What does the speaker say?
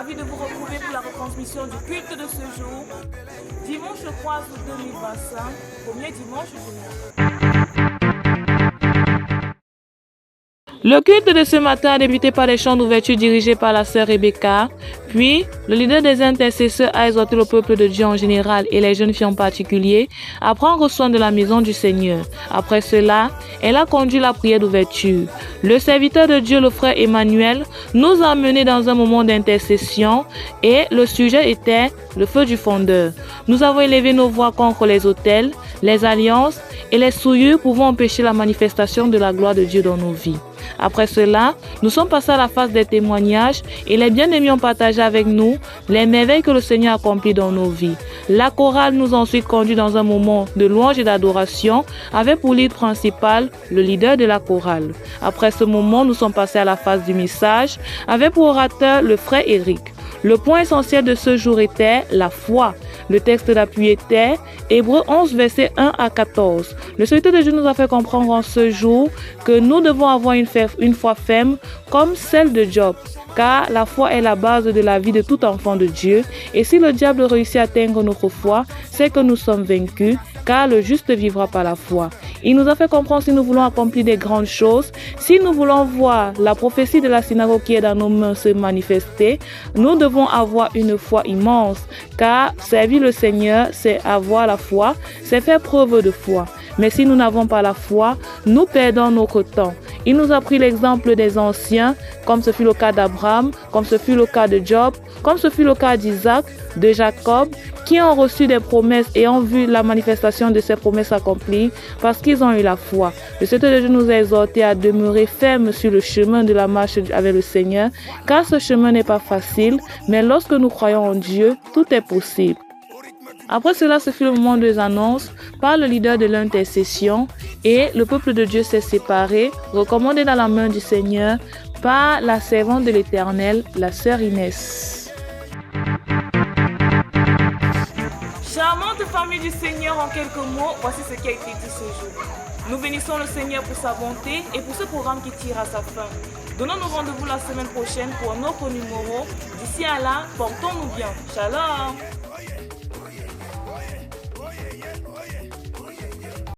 Ravi de vous retrouver pour la retransmission du culte de ce jour. Dimanche 3 août 2025, premier dimanche du mois. Le culte de ce matin a débuté par des chants d'ouverture dirigés par la sœur Rebecca. Puis, le leader des intercesseurs a exhorté le peuple de Dieu en général et les jeunes filles en particulier à prendre soin de la maison du Seigneur. Après cela, elle a conduit la prière d'ouverture. Le serviteur de Dieu, le frère Emmanuel, nous a menés dans un moment d'intercession et le sujet était le feu du fondeur. Nous avons élevé nos voix contre les autels, les alliances et les souillures pouvant empêcher la manifestation de la gloire de Dieu dans nos vies. Après cela, nous sommes passés à la phase des témoignages et les bien-aimés ont partagé avec nous les merveilles que le Seigneur a accomplies dans nos vies. La chorale nous a ensuite conduits dans un moment de louange et d'adoration avec pour leader principal le leader de la chorale. Après ce moment, nous sommes passés à la phase du message avec pour orateur le frère Eric. Le point essentiel de ce jour était la foi. Le texte d'appui était Hébreux 11, versets 1 à 14. Le serviteur de Dieu nous a fait comprendre en ce jour que nous devons avoir une foi ferme comme celle de Job, car la foi est la base de la vie de tout enfant de Dieu. Et si le diable réussit à atteindre notre foi, c'est que nous sommes vaincus, car le juste vivra par la foi. Il nous a fait comprendre si nous voulons accomplir des grandes choses, si nous voulons voir la prophétie de la synagogue qui est dans nos mains se manifester, nous devons avoir une foi immense, car servir le Seigneur, c'est avoir la foi, c'est faire preuve de foi. Mais si nous n'avons pas la foi, nous perdons notre temps. Il nous a pris l'exemple des anciens, comme ce fut le cas d'Abraham, comme ce fut le cas de Job, comme ce fut le cas d'Isaac, de Jacob, qui ont reçu des promesses et ont vu la manifestation de ces promesses accomplies parce qu'ils ont eu la foi. Le Seigneur de Dieu nous a exhortés à demeurer fermes sur le chemin de la marche avec le Seigneur, car ce chemin n'est pas facile, mais lorsque nous croyons en Dieu, tout est possible. Après cela, ce fut le moment des annonces par le leader de l'intercession et le peuple de Dieu s'est séparé, recommandé dans la main du Seigneur par la servante de l'Éternel, la sœur Inès. Charmante famille du Seigneur, en quelques mots, voici ce qui a été dit ce jour. Nous bénissons le Seigneur pour sa bonté et pour ce programme qui tire à sa fin. Donnons-nous rendez-vous la semaine prochaine pour un autre numéro. D'ici à là, portons-nous bien. Shalom!